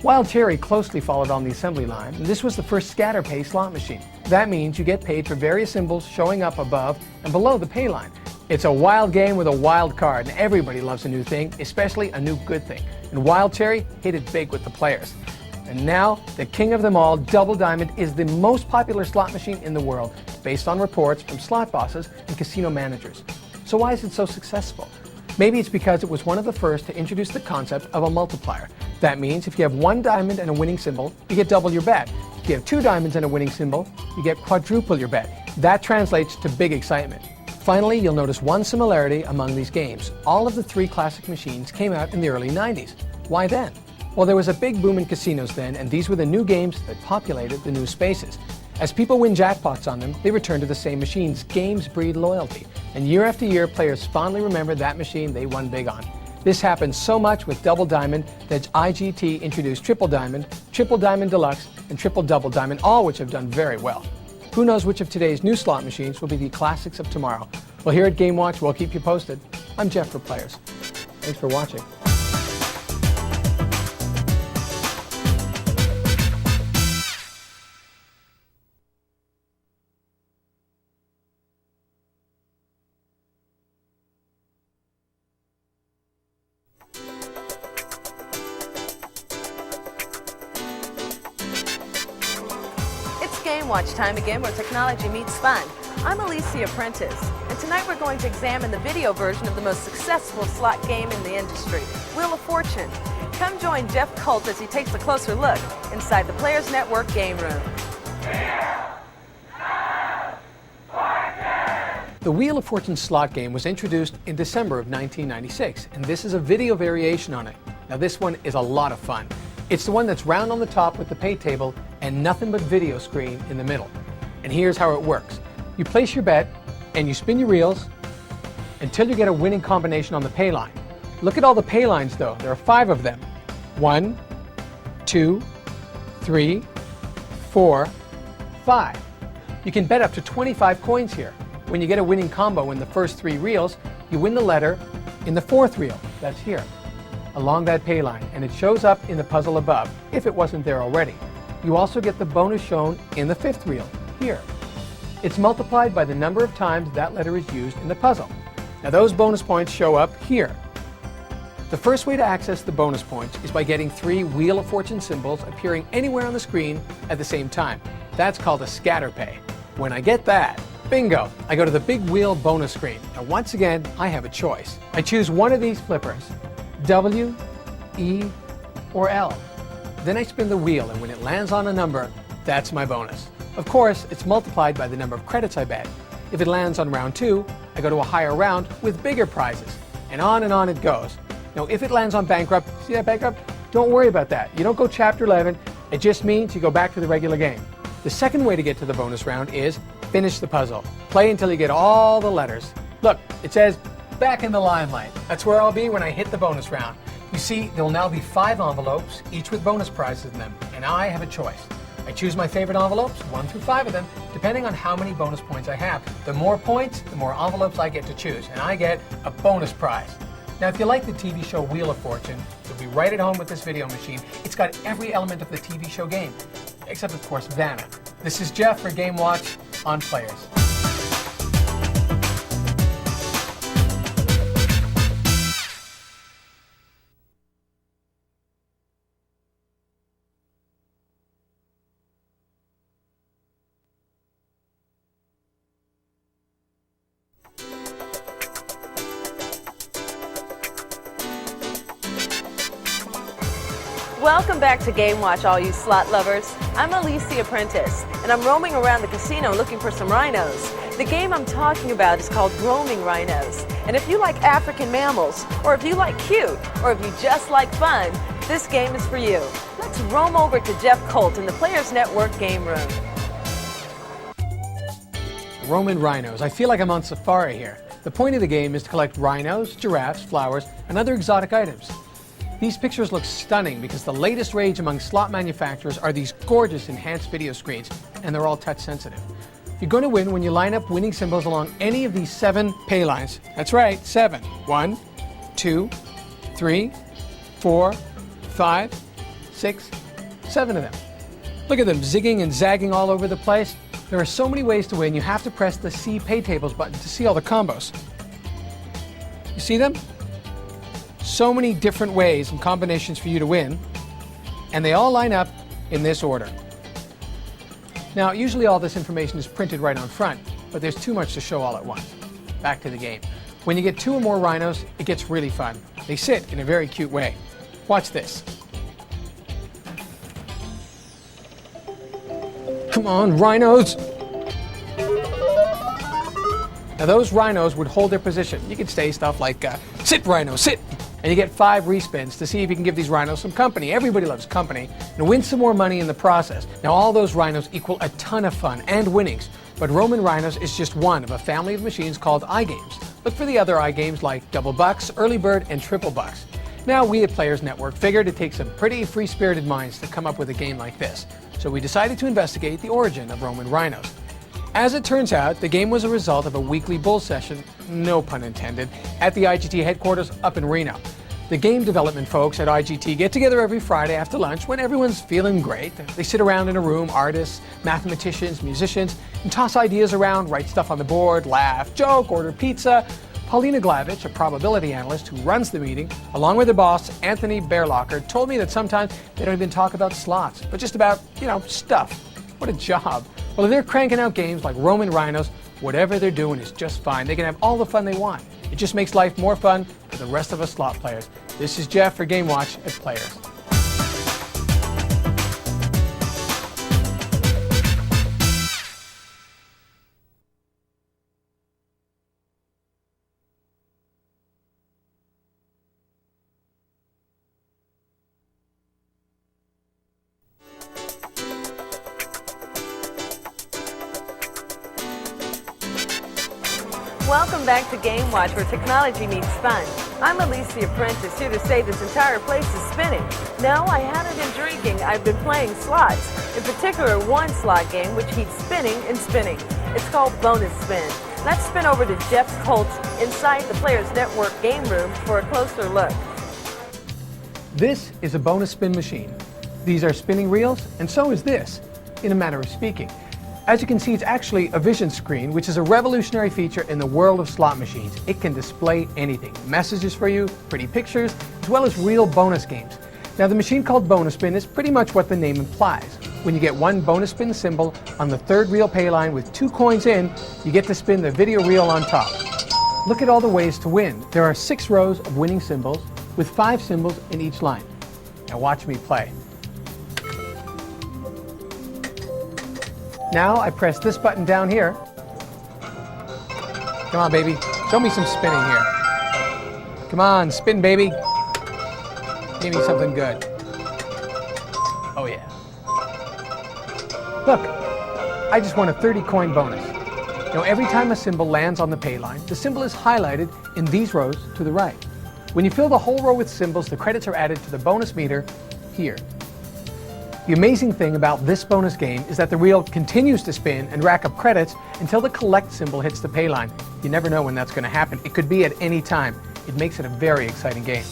Wild Cherry closely followed on the assembly line, and this was the first scatter pay slot machine. That means you get paid for various symbols showing up above and below the pay line. It's a wild game with a wild card, and everybody loves a new thing, especially a new good thing. And Wild Cherry hit it big with the players. And now, the king of them all, Double Diamond, is the most popular slot machine in the world, based on reports from slot bosses and casino managers. So why is it so successful? Maybe it's because it was one of the first to introduce the concept of a multiplier. That means if you have 1 diamond and a winning symbol, you get double your bet. If you have 2 diamonds and a winning symbol, you get quadruple your bet. That translates to big excitement. Finally, you'll notice one similarity among these games. All of the 3 classic machines came out in the early 90s. Why then? Well, there was a big boom in casinos then, and these were the new games that populated the new spaces. As people win jackpots on them, they return to the same machines. Games breed loyalty, and year after year, players fondly remember that machine they won big on. This happened so much with Double Diamond that IGT introduced Triple Diamond Deluxe, and Triple Double Diamond, all which have done very well. Who knows which of today's new slot machines will be the classics of tomorrow? Well, here at Game Watch, we'll keep you posted. I'm Jeff for Players. Thanks for watching. Game Watch time again, where technology meets fun. I'm Alicia Prentice, and tonight we're going to examine the video version of the most successful slot game in the industry, Wheel of Fortune. Come join Jeff Colt as he takes a closer look inside the Players Network game room. The Wheel of Fortune slot game was introduced in December of 1996, and this is a video variation on it. Now this one is a lot of fun. It's the one that's round on the top with the pay table and nothing but video screen in the middle. And here's how it works. You place your bet and you spin your reels until you get a winning combination on the pay line. Look at all the pay lines though. There are 5 of them. 1, 2, 3, 4, 5. You can bet up to 25 coins here. When you get a winning combo in the first 3 reels, you win the letter in the 4th reel. That's here, along that pay line, and it shows up in the puzzle above, if it wasn't there already. You also get the bonus shown in the 5th reel, here. It's multiplied by the number of times that letter is used in the puzzle. Now those bonus points show up here. The first way to access the bonus points is by getting 3 Wheel of Fortune symbols appearing anywhere on the screen at the same time. That's called a scatter pay. When I get that, bingo, I go to the big wheel bonus screen. Now once again, I have a choice. I choose one of these flippers, W, E, or L. Then I spin the wheel, and when it lands on a number, that's my bonus. Of course, it's multiplied by the number of credits I bet. If it lands on round 2, I go to a higher round with bigger prizes, and on it goes. Now, if it lands on bankrupt, see that bankrupt? Don't worry about that. You don't go chapter 11. It just means you go back to the regular game. The second way to get to the bonus round is finish the puzzle. Play until you get all the letters. Look, it says back in the limelight. That's where I'll be when I hit the bonus round. You see, there'll now be 5 envelopes, each with bonus prizes in them, and I have a choice. I choose my favorite envelopes, 1 through 5 of them, depending on how many bonus points I have. The more points, the more envelopes I get to choose, and I get a bonus prize. Now, if you like the TV show Wheel of Fortune, you'll be right at home with this video machine. It's got every element of the TV show game, except of course Vanna. This is Jeff for Game Watch on Players. Welcome back to Game Watch, all you slot lovers. I'm Elise the Apprentice, and I'm roaming around the casino looking for some rhinos. The game I'm talking about is called Roaming Rhinos. And if you like African mammals, or if you like cute, or if you just like fun, this game is for you. Let's roam over to Jeff Colt in the Players Network game room. Roman rhinos. I feel like I'm on safari here. The point of the game is to collect rhinos, giraffes, flowers, and other exotic items. These pictures look stunning because the latest rage among slot manufacturers are these gorgeous enhanced video screens, and they're all touch sensitive. You're going to win when you line up winning symbols along any of these 7 pay lines. That's right, 7. 1, 2, 3, 4, 5, 6, 7 of them. Look at them zigging and zagging all over the place. There are so many ways to win, you have to press the See Pay Tables button to see all the combos. You see them? So many different ways and combinations for you to win, and they all line up in this order. Now, usually all this information is printed right on front, but there's too much to show all at once. Back to the game. When you get 2 or more rhinos, it gets really fun. They sit in a very cute way. Watch this. Come on, rhinos! Now those rhinos would hold their position. You could say stuff like, sit rhino, sit! And you get 5 respins to see if you can give these rhinos some company. Everybody loves company, and win some more money in the process. Now all those rhinos equal a ton of fun and winnings, but Roman Rhinos is just one of a family of machines called iGames. Look for the other iGames like Double Bucks, Early Bird, and Triple Bucks. Now we at Players Network figured it takes some pretty free-spirited minds to come up with a game like this, so we decided to investigate the origin of Roman Rhinos. As it turns out, the game was a result of a weekly bull session, no pun intended, at the IGT headquarters up in Reno. The game development folks at IGT get together every Friday after lunch when everyone's feeling great. They sit around in a room, artists, mathematicians, musicians, and toss ideas around, write stuff on the board, laugh, joke, order pizza. Paulina Glavich, a probability analyst who runs the meeting, along with her boss, Anthony Bearlocker, told me that sometimes they don't even talk about slots, but just about, stuff. What a job. Well, if they're cranking out games like Roman Rhinos, whatever they're doing is just fine. They can have all the fun they want. It just makes life more fun for the rest of us slot players. This is Jeff for Game Watch at Players. welcome back to Game Watch, where technology meets fun. I'm Elise the Apprentice, here to say this entire place is spinning. No, I haven't been drinking, I've been playing slots. In particular, one slot game which keeps spinning and spinning. It's called Bonus Spin. Let's spin over to Jeff Colts inside the Players Network game room for a closer look. This is a bonus spin machine. These are spinning reels, and so is this, in a manner of speaking. As you can see, it's actually a vision screen, which is a revolutionary feature in the world of slot machines. It can display anything, messages for you, pretty pictures, as well as real bonus games. Now, the machine called Bonus Spin is pretty much what the name implies. When you get one bonus spin symbol on the third reel pay line with 2 coins in, you get to spin the video reel on top. Look at all the ways to win. There are 6 rows of winning symbols with 5 symbols in each line. Now watch me play. Now I press this button down here. Come on, baby. Show me some spinning here. Come on, spin, baby. Give me something good. Oh, yeah. Look, I just won a 30-coin bonus. Now, every time a symbol lands on the pay line, the symbol is highlighted in these rows to the right. When you fill the whole row with symbols, the credits are added to the bonus meter here. The amazing thing about this bonus game is that the reel continues to spin and rack up credits until the collect symbol hits the pay line. You never know when that's going to happen. It could be at any time. It makes it a very exciting game.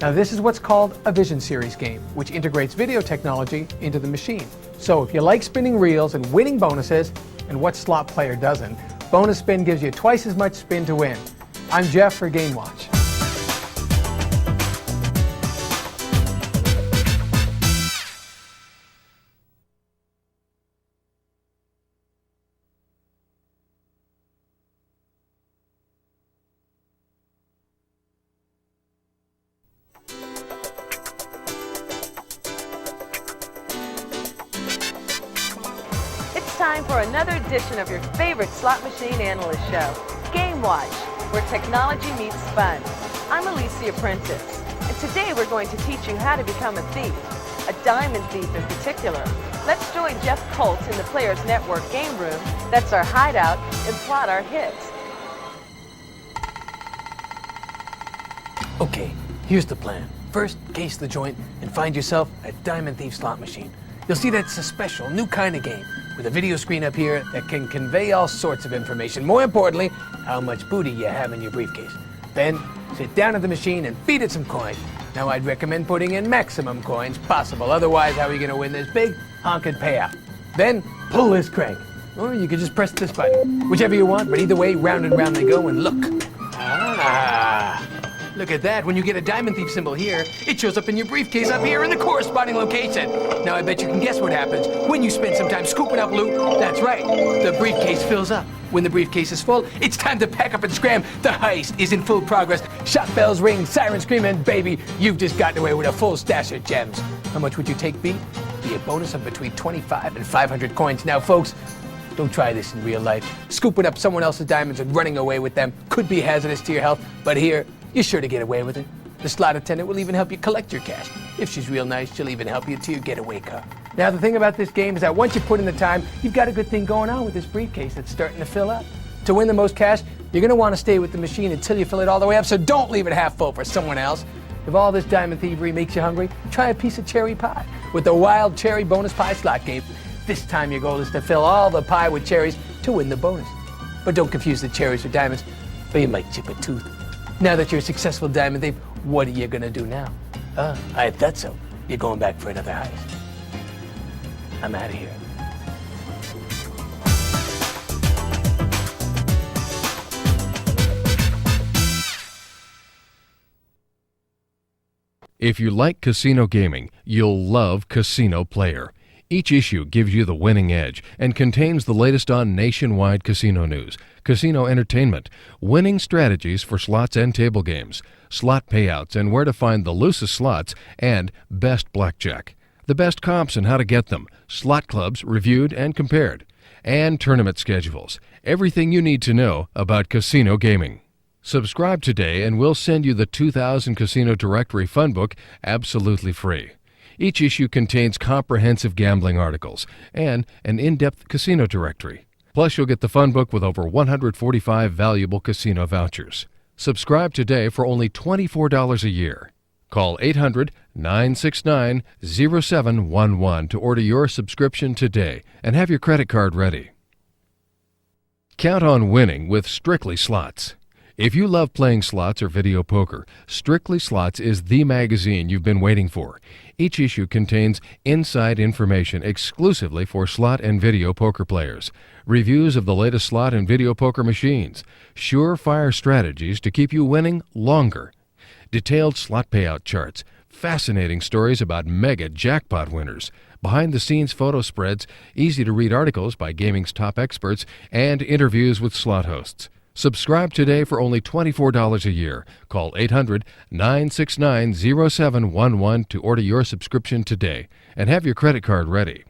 Now, this is what's called a Vision Series game, which integrates video technology into the machine. So if you like spinning reels and winning bonuses, and what slot player doesn't, Bonus Spin gives you twice as much spin to win. I'm Jeff for Game Watch. It's time for another edition of your favorite slot machine analyst show, Game Watch, where technology meets fun. I'm Elise the Apprentice, and today we're going to teach you how to become a thief, a diamond thief in particular. Let's join Jeff Colts in the Players Network game room, that's our hideout, and plot our hits. Okay, here's the plan. First, case the joint and find yourself a diamond thief slot machine. You'll see that it's a special, new kind of game with a video screen up here that can convey all sorts of information. More importantly, how much booty you have in your briefcase. Then, sit down at the machine and feed it some coins. Now, I'd recommend putting in maximum coins possible. Otherwise, how are you going to win this big honkin' payout? Then, pull this crank. Or you could just press this button. Whichever you want, but either way, round and round they go, and look. Ah! Look at that. When you get a diamond thief symbol here, it shows up in your briefcase up here in the corresponding location. Now, I bet you can guess what happens when you spend some time scooping up loot. That's right. The briefcase fills up. When the briefcase is full, it's time to pack up and scram. The heist is in full progress. Shot bells ring, sirens scream, and baby, you've just gotten away with a full stash of gems. How much would you take, B? Be a bonus of between 25 and 500 coins. Now, folks, don't try this in real life. Scooping up someone else's diamonds and running away with them could be hazardous to your health, but here, you're sure to get away with it. The slot attendant will even help you collect your cash. If she's real nice, she'll even help you to your getaway car. Now, the thing about this game is that once you put in the time, you've got a good thing going on with this briefcase that's starting to fill up. To win the most cash, you're going to want to stay with the machine until you fill it all the way up, so don't leave it half full for someone else. If all this diamond thievery makes you hungry, try a piece of cherry pie with the Wild Cherry Bonus Pie slot game. This time your goal is to fill all the pie with cherries to win the bonus. But don't confuse the cherries with diamonds, or you might chip a tooth. Now that you're a successful diamond thief, what are you gonna do now? I thought so. You're going back for another heist. I'm out of here. If you like casino gaming, you'll love Casino Player. Each issue gives you the winning edge and contains the latest on nationwide casino news, casino entertainment, winning strategies for slots and table games, slot payouts and where to find the loosest slots, and best blackjack. The best comps and how to get them, slot clubs reviewed and compared, and tournament schedules. Everything you need to know about casino gaming. Subscribe today and we'll send you the 2000 Casino Directory Funbook absolutely free. Each issue contains comprehensive gambling articles and an in-depth casino directory. Plus, you'll get the fun book with over 145 valuable casino vouchers. Subscribe today for only $24 a year. Call 800-969-0711 to order your subscription today and have your credit card ready. Count on winning with Strictly Slots. If you love playing slots or video poker, Strictly Slots is the magazine you've been waiting for. Each issue contains inside information exclusively for slot and video poker players, reviews of the latest slot and video poker machines, surefire strategies to keep you winning longer, detailed slot payout charts, fascinating stories about mega jackpot winners, behind-the-scenes photo spreads, easy-to-read articles by gaming's top experts, and interviews with slot hosts. Subscribe today for only $24 a year. Call 800-969-0711 to order your subscription today and have your credit card ready.